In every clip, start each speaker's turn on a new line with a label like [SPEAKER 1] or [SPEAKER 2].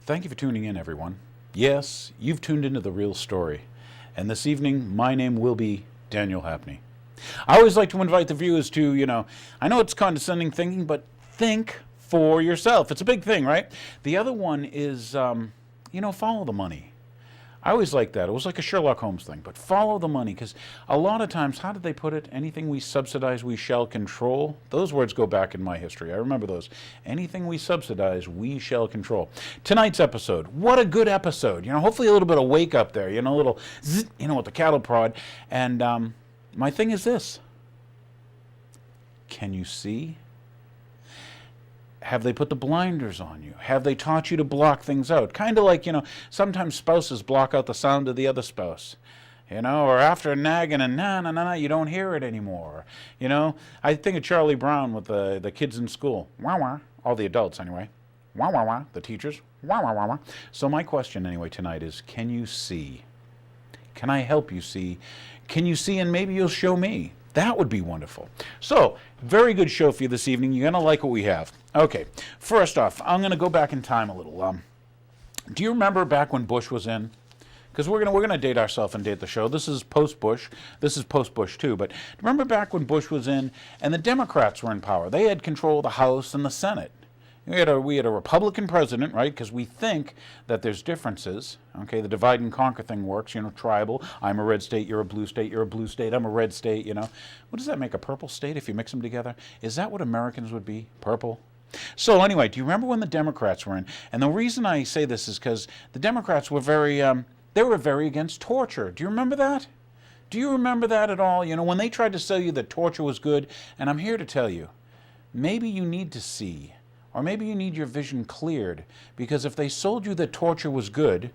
[SPEAKER 1] Thank you for tuning in, everyone. Yes, you've tuned into The Real Story. And this evening, my name will be Daniel Hapney. I always like to invite the viewers to, I know it's condescending thinking, but think for yourself. It's a big thing, right? The other one is, follow the money. I always like that. It was like a Sherlock Holmes thing, but follow the money, because a lot of times, how did they put it? Anything we subsidize, we shall control. Those words go back in my history. I remember those. Anything we subsidize, we shall control. Tonight's episode, what a good episode. Hopefully a little bit of wake up there, a little zzz, with the cattle prod. And my thing is this. Can you see? Have they put the blinders on you? Have they taught you to block things out? Kind of like, sometimes spouses block out the sound of the other spouse. Or after nagging and na, you don't hear it anymore. I think of Charlie Brown with the kids in school. Wah, wah. All the adults, anyway. Wah, wah, wah. The teachers. Wah, wah, wah, wah. So my question, anyway, tonight is, can you see? Can I help you see? Can you see, and maybe you'll show me? That would be wonderful. So, very good show for you this evening. You're going to like what we have. Okay, first off, I'm going to go back in time a little. Do you remember back when Bush was in? Because we're gonna date ourselves and date the show. This is post-Bush. This is post-Bush too. But remember back when Bush was in and the Democrats were in power? They had control of the House and the Senate. We had a Republican president, right? Because we think that there's differences. Okay, the divide and conquer thing works. Tribal. I'm a red state. You're a blue state. You're a blue state. I'm a red state. What does that make? A purple state if you mix them together? Is that what Americans would be? Purple. So anyway, do you remember when the Democrats were in? And the reason I say this is because the Democrats were very against torture. Do you remember that? Do you remember that at all? When they tried to sell you that torture was good, and I'm here to tell you, maybe you need to see. Or maybe you need your vision cleared, because if they sold you that torture was good,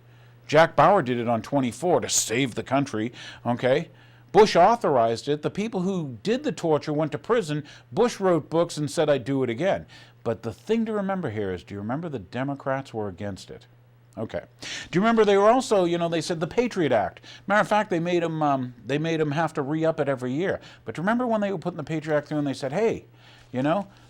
[SPEAKER 1] Jack Bauer did it on 24 to save the country, okay? Bush authorized it. The people who did the torture went to prison. Bush wrote books and said, I'd do it again. But the thing to remember here is, do you remember the Democrats were against it? Okay. Do you remember they were also, they said the Patriot Act. Matter of fact, they made them have to re-up it every year. But remember when they were putting the Patriot Act through and they said, hey,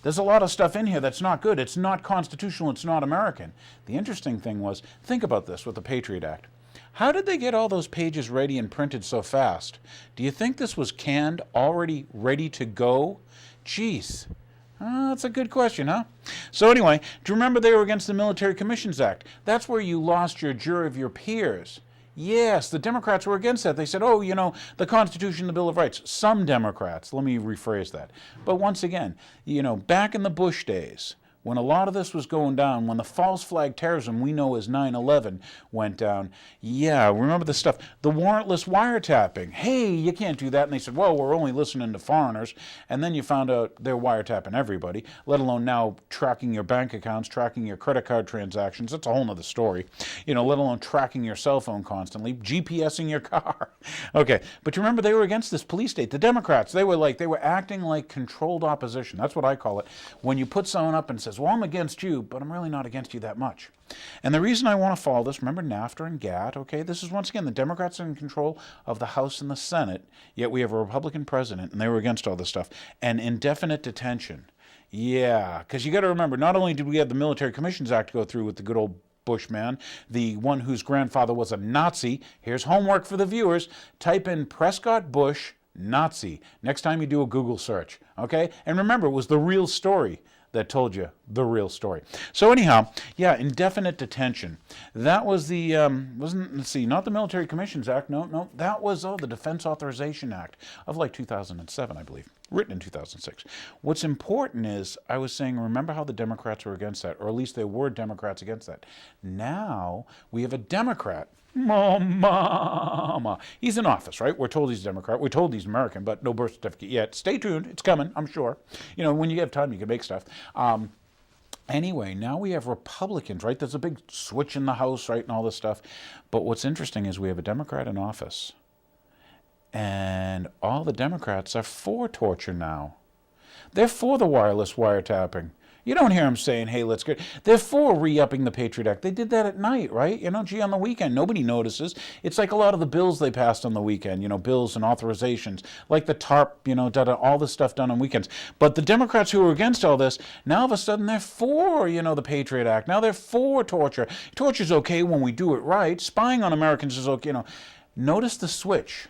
[SPEAKER 1] there's a lot of stuff in here that's not good. It's not constitutional. It's not American. The interesting thing was, think about this with the Patriot Act. How did they get all those pages ready and printed so fast? Do you think this was canned, already ready to go? Jeez. That's a good question, huh? So anyway, do you remember they were against the Military Commissions Act? That's where you lost your jury of your peers. Yes, the Democrats were against that. They said, the Constitution, the Bill of Rights. Some Democrats, let me rephrase that. But once again, back in the Bush days, when a lot of this was going down, when the false flag terrorism we know as 9/11 went down, remember the stuff, the warrantless wiretapping. Hey, you can't do that. And they said, well, we're only listening to foreigners. And then you found out they're wiretapping everybody, let alone now tracking your bank accounts, tracking your credit card transactions. That's a whole nother story. Let alone tracking your cell phone constantly, GPSing your car. Okay, but you remember they were against this police state. The Democrats, they were acting like controlled opposition. That's what I call it. When you put someone up and say, well, I'm against you, but I'm really not against you that much. And the reason I want to follow this, remember NAFTA and GATT, okay? This is, once again, the Democrats are in control of the House and the Senate, yet we have a Republican president, and they were against all this stuff. And indefinite detention. Yeah, because you got to remember, not only did we have the Military Commissions Act go through with the good old Bush man, the one whose grandfather was a Nazi. Here's homework for the viewers. Type in Prescott Bush Nazi next time you do a Google search, okay? And remember, it was The Real Story that told you the real story. So anyhow, indefinite detention. That was the, not the Military Commissions Act. No, that was, the Defense Authorization Act of 2007, I believe, written in 2006. What's important is, I was saying, remember how the Democrats were against that, or at least there were Democrats against that. Now, we have a Democrat, Mama. He's in office, right? We're told he's a Democrat. We're told he's American, but no birth certificate yet. Stay tuned. It's coming, I'm sure. When you have time, you can make stuff. Anyway, now we have Republicans, right? There's a big switch in the House, right, and all this stuff. But what's interesting is we have a Democrat in office. And all the Democrats are for torture now. They're for the wireless wiretapping. You don't hear them saying, hey, let's get... They're for re-upping the Patriot Act. They did that at night, right? Gee, on the weekend, nobody notices. It's like a lot of the bills they passed on the weekend, bills and authorizations, like the TARP, all this stuff done on weekends. But the Democrats who are against all this, now all of a sudden they're for, the Patriot Act. Now they're for torture. Torture's okay when we do it right. Spying on Americans is okay, Notice the switch.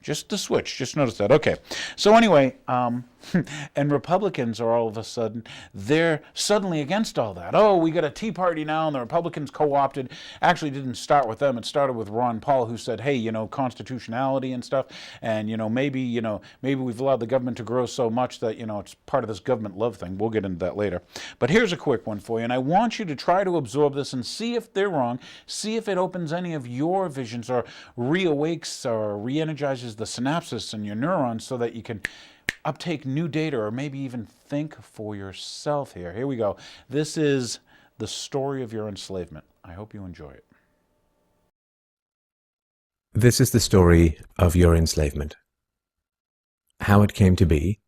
[SPEAKER 1] Just the switch. Just notice that. Okay. So anyway, and Republicans are all of a sudden, they're suddenly against all that. Oh, we got a Tea Party now, and the Republicans co-opted. Actually, didn't start with them. It started with Ron Paul, who said, hey, constitutionality and stuff, and, maybe we've allowed the government to grow so much that, it's part of this government love thing. We'll get into that later. But here's a quick one for you, and I want you to try to absorb this and see if they're wrong, see if it opens any of your visions or reawakes or re-energizes the synapses in your neurons so that you can uptake new data or maybe even think for yourself here. Here we go. This is the story of your enslavement. I hope you enjoy it.
[SPEAKER 2] This is the story of your enslavement, how it came to be,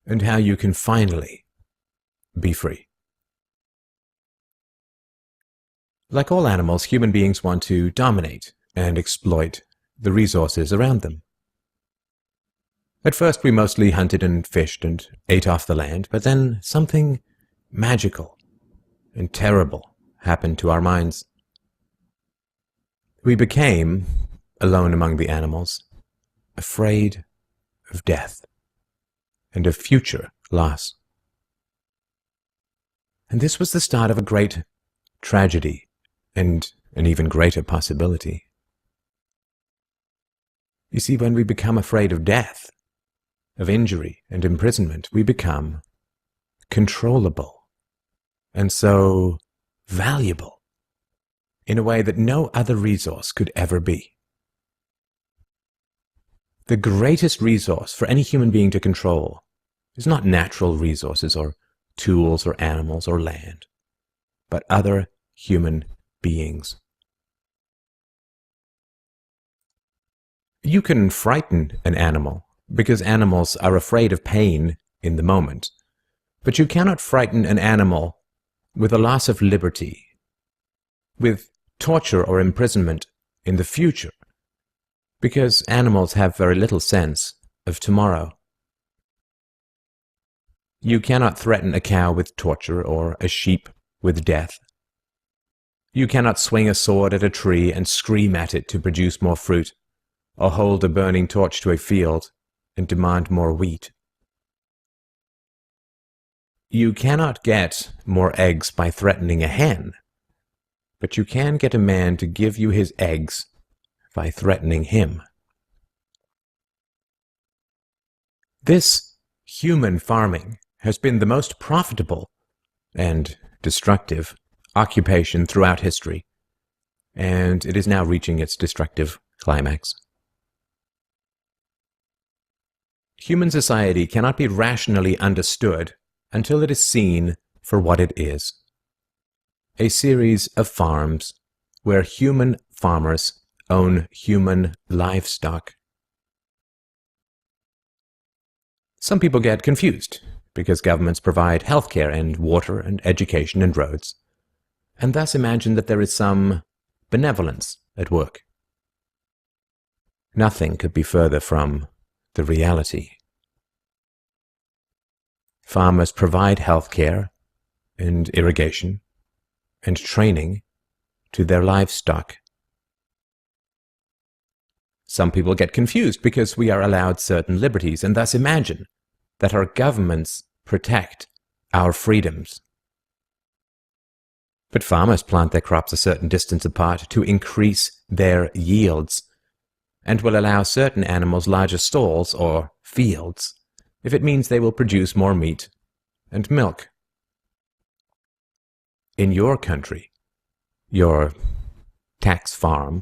[SPEAKER 2] and how you can finally be free. Like all animals, human beings want to dominate and exploit the resources around them. At first we mostly hunted and fished and ate off the land, but then something magical and terrible happened to our minds. We became, alone among the animals, afraid of death and of future loss. And this was the start of a great tragedy and an even greater possibility. You see, when we become afraid of death, of injury and imprisonment, we become controllable and so valuable in a way that no other resource could ever be. The greatest resource for any human being to control is not natural resources or tools or animals or land, but other human beings. You can frighten an animal because animals are afraid of pain in the moment, but you cannot frighten an animal with a loss of liberty, with torture or imprisonment in the future, because animals have very little sense of tomorrow. You cannot threaten a cow with torture or a sheep with death. You cannot swing a sword at a tree and scream at it to produce more fruit, or hold a burning torch to a field and demand more wheat. You cannot get more eggs by threatening a hen, but you can get a man to give you his eggs by threatening him. This human farming has been the most profitable and destructive occupation throughout history, and it is now reaching its destructive climax. Human society cannot be rationally understood until it is seen for what it is: a series of farms where human farmers own human livestock. Some people get confused because governments provide healthcare and water and education and roads, and thus imagine that there is some benevolence at work. Nothing could be further from the reality. Farmers provide healthcare and irrigation and training to their livestock. Some people get confused because we are allowed certain liberties and thus imagine that our governments protect our freedoms. But farmers plant their crops a certain distance apart to increase their yields, and will allow certain animals larger stalls or fields if it means they will produce more meat and milk. In your country, your tax farm,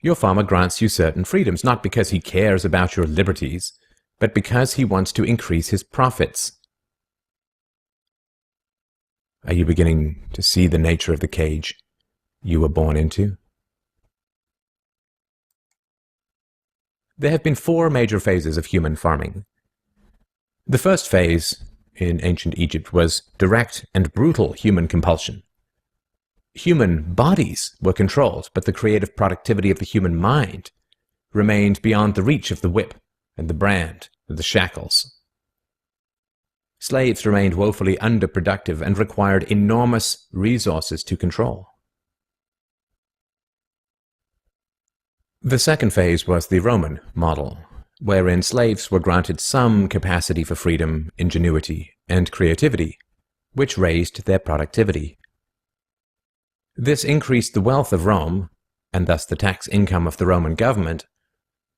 [SPEAKER 2] your farmer grants you certain freedoms, not because he cares about your liberties, but because he wants to increase his profits. Are you beginning to see the nature of the cage you were born into? There have been 4 major phases of human farming. The first phase in ancient Egypt was direct and brutal human compulsion. Human bodies were controlled, but the creative productivity of the human mind remained beyond the reach of the whip and the brand and the shackles. Slaves remained woefully underproductive and required enormous resources to control. The second phase was the Roman model, wherein slaves were granted some capacity for freedom, ingenuity, and creativity, which raised their productivity. This increased the wealth of Rome, and thus the tax income of the Roman government,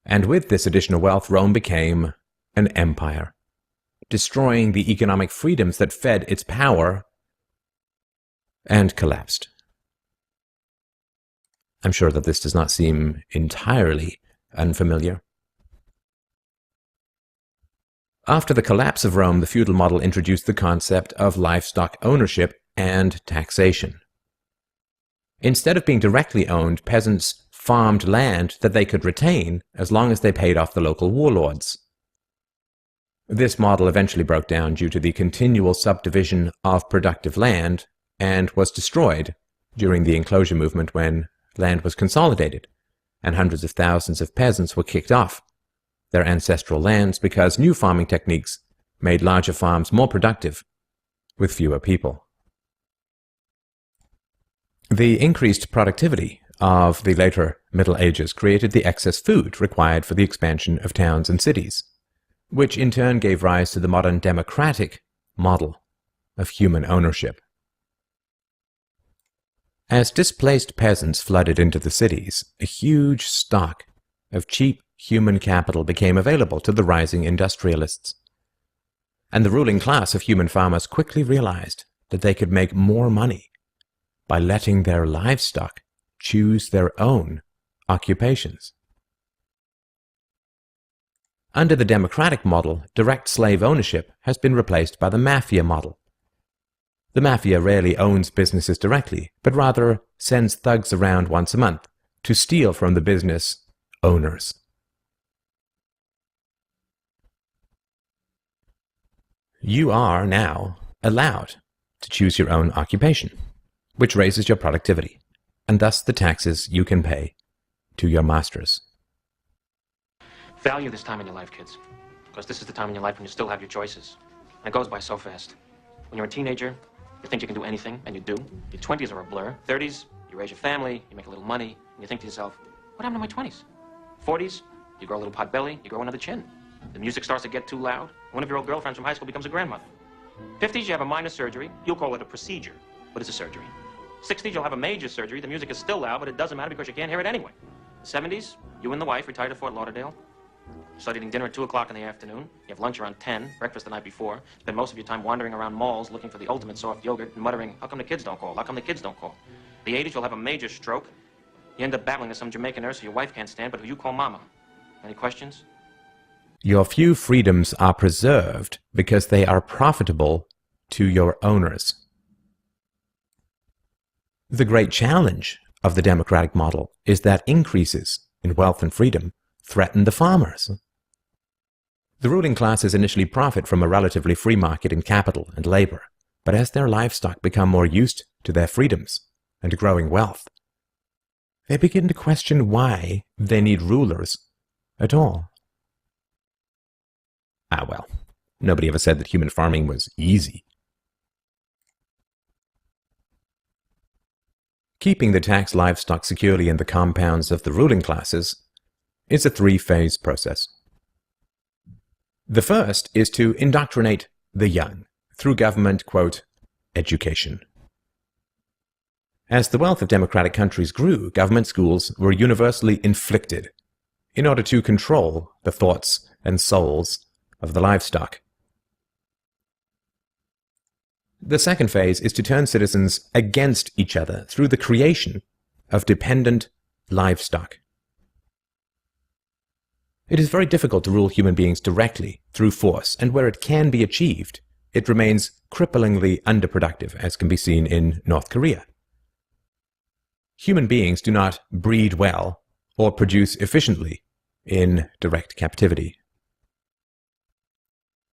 [SPEAKER 2] and with this additional wealth Rome became an empire, destroying the economic freedoms that fed its power, and collapsed. I'm sure that this does not seem entirely unfamiliar. After the collapse of Rome, the feudal model introduced the concept of livestock ownership and taxation. Instead of being directly owned, peasants farmed land that they could retain as long as they paid off the local warlords. This model eventually broke down due to the continual subdivision of productive land and was destroyed during the enclosure movement when land was consolidated and hundreds of thousands of peasants were kicked off their ancestral lands because new farming techniques made larger farms more productive with fewer people. The increased productivity of the later Middle Ages created the excess food required for the expansion of towns and cities, which in turn gave rise to the modern democratic model of human ownership. As displaced peasants flooded into the cities, a huge stock of cheap human capital became available to the rising industrialists. And the ruling class of human farmers quickly realized that they could make more money by letting their livestock choose their own occupations. Under the democratic model, direct slave ownership has been replaced by the mafia model. The mafia rarely owns businesses directly, but rather sends thugs around once a month to steal from the business owners. You are now allowed to choose your own occupation, which raises your productivity, and thus the taxes you can pay to your masters.
[SPEAKER 3] Value this time in your life, kids, because this is the time in your life when you still have your choices. And it goes by so fast. When you're a teenager, you think you can do anything, and you do. Your 20s are a blur. 30s, you raise your family, you make a little money, and you think to yourself, what happened to my 20s? 40s, you grow a little pot belly, you grow another chin. The music starts to get too loud. One of your old girlfriends from high school becomes a grandmother. 50s, you have a minor surgery. You'll call it a procedure, but it's a surgery. 60s, you'll have a major surgery. The music is still loud, but it doesn't matter because you can't hear it anyway. 70s, you and the wife retire to Fort Lauderdale. Start eating dinner at 2 o'clock in the afternoon. You have lunch around 10, breakfast the night before. Spend most of your time wandering around malls looking for the ultimate soft yogurt and muttering, how come the kids don't call? How come the kids don't call? The 80s, you'll have a major stroke. You end up battling with some Jamaican nurse who your wife can't stand, but who you call mama. Any questions?
[SPEAKER 2] Your few freedoms are preserved because they are profitable to your owners. The great challenge of the democratic model is that increases in wealth and freedom threaten the farmers. The ruling classes initially profit from a relatively free market in capital and labor, but as their livestock become more used to their freedoms and growing wealth, they begin to question why they need rulers at all. Well, nobody ever said that human farming was easy. Keeping the taxed livestock securely in the compounds of the ruling classes is a three-phase process. The first is to indoctrinate the young through government, quote, education. As the wealth of democratic countries grew, government schools were universally inflicted in order to control the thoughts and souls of the livestock. The second phase is to turn citizens against each other through the creation of dependent livestock. It is very difficult to rule human beings directly through force, and where it can be achieved, it remains cripplingly underproductive, as can be seen in North Korea. Human beings do not breed well or produce efficiently in direct captivity.